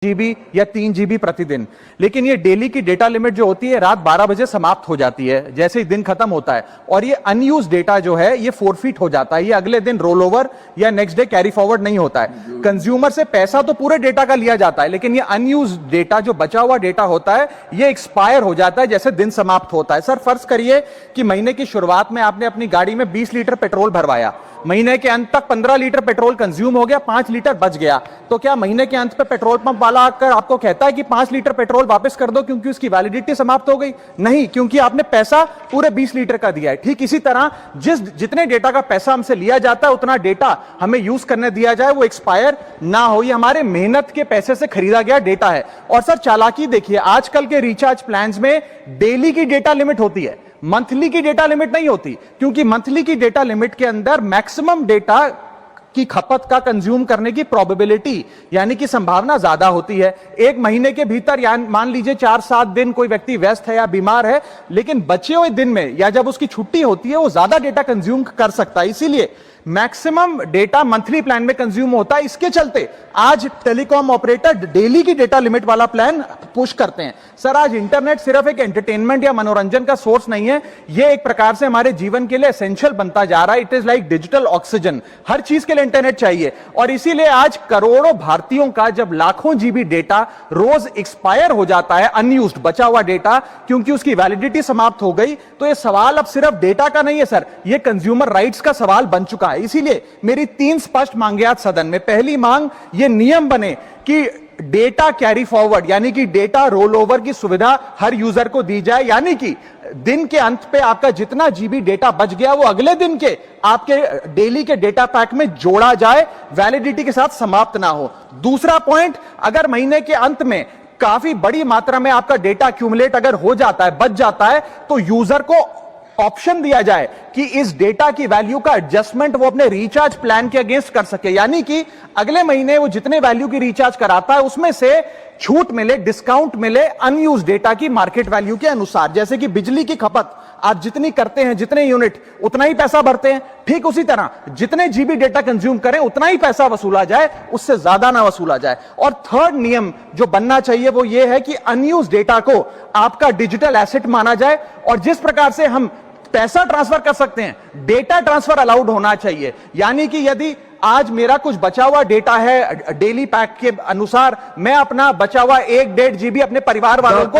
GB या 3 GB प्रतिदिन। लेकिन ये डेली की डेटा लिमिट जो होती है रात 12 बजे समाप्त हो जाती है, जैसे ही दिन खत्म होता है, और ये अनयूज डेटा जो है ये फोरफीट हो जाता है, ये अगले दिन रोल ओवर या नेक्स्ट डे कैरी फॉरवर्ड नहीं होता है। कंज्यूमर से पैसा तो पूरे डेटा का लिया जाता है, लेकिन ये अनयूज डेटा जो बचा हुआ डेटा होता है ये एक्सपायर हो जाता है जैसे दिन समाप्त होता है। सर फर्ज करिए कि महीने की शुरुआत में आपने अपनी गाड़ी में 20 लीटर पेट्रोल भरवाया, महीने के अंत तक 15 लीटर पेट्रोल कंज्यूम हो गया, 5 लीटर बच गया, तो क्या महीने के अंत पे पेट्रोल पंप वाला आकर आपको कहता है कि 5 लीटर पेट्रोल वापस कर दो क्योंकि उसकी वैलिडिटी समाप्त हो गई? नहीं, क्योंकि आपने पैसा पूरे 20 लीटर का दिया है। ठीक इसी तरह जितने डेटा का पैसा हमसे लिया जाता है उतना डेटा हमें यूज करने दिया जाए, वो एक्सपायर ना हो। ये हमारे मेहनत के पैसे से खरीदा गया डेटा है। और सर चालाकी देखिए, आजकल के रिचार्ज प्लान्स में डेली की डेटा लिमिट होती है, मंथली की डेटा लिमिट नहीं होती, क्योंकि मंथली की डेटा लिमिट के अंदर मैक्सिमम डेटा की खपत का कंज्यूम करने की प्रोबेबिलिटी यानी कि संभावना ज्यादा होती है। एक महीने के भीतर या मान लीजिए 4-7 दिन कोई व्यक्ति व्यस्त है या बीमार है, लेकिन बचे हुए दिन में या जब उसकी छुट्टी होती है वो ज्यादा डेटा कंज्यूम कर सकता है, इसीलिए मैक्सिमम डेटा मंथली प्लान में कंज्यूम होता है। इसके चलते आज टेलीकॉम ऑपरेटर डेली की डेटा लिमिट वाला प्लान पुश करते हैं। सर आज इंटरनेट सिर्फ एक एंटरटेनमेंट या मनोरंजन का सोर्स नहीं है, यह एक प्रकार से हमारे जीवन के लिए एसेंशियल बनता जा रहा है। It is like digital oxygen, हर चीज के लिए इंटरनेट चाहिए। और इसीलिए आज करोड़ों भारतीयों का जब लाखों जीबी डेटा रोज एक्सपायर हो जाता है, अनयूज्ड बचा हुआ डेटा, क्योंकि उसकी वैलिडिटी समाप्त हो गई, तो यह सवाल अब सिर्फ डेटा का नहीं है सर, यह कंज्यूमर राइट्स का सवाल बन चुका है। इसीलिए मेरी 3 स्पष्ट मांगे आज सदन में। पहली मांग, ये नियम बने कि डेटा कैरी फॉरवर्ड यानी कि डेटा रोल ओवर की सुविधा हर यूजर को दी जाए, यानी कि दिन के अंत पे आपका जितना जीबी डेटा बच गया वो अगले दिन के आपके डेली के डेटा पैक में जोड़ा जाए, वैलिडिटी के साथ समाप्त ना हो। दूसरा पॉइंट, अगर महीने के अंत में काफी बड़ी मात्रा में आपका डेटा एक्यूमुलेट अगर हो जाता है, बच जाता है, तो यूजर को ऑप्शन दिया जाए कि इस डेटा की वैल्यू का एडजस्टमेंट वो अपने रिचार्ज प्लान के अगेंस्ट कर सके, यानी कि अगले महीने वो जितने वैल्यू की रिचार्ज कराता है उसमें से छूट मिले, डिस्काउंट मिले अनयूज्ड डेटा की मार्केट वैल्यू के अनुसार। जैसे कि बिजली की खपत आप जितनी करते हैं, जितने यूनिट उतना ही पैसा भरते हैं, ठीक उसी तरह जितने जीबी डेटा कंज्यूम करें उतना ही पैसा वसूला जाए, उससे ज्यादा ना वसूला जाए। और थर्ड नियम जो बनना चाहिए वो ये है कि अनयूज्ड डेटा को आपका डिजिटल एसेट माना जाए, और जिस प्रकार से हम पैसा ट्रांसफर कर सकते हैं, डेटा ट्रांसफर अलाउड होना चाहिए। यानी कि यदि आज मेरा कुछ बचा हुआ डेटा है डेली पैक के अनुसार, मैं अपना बचा हुआ 1-1.5 जीबी अपने परिवार वालों को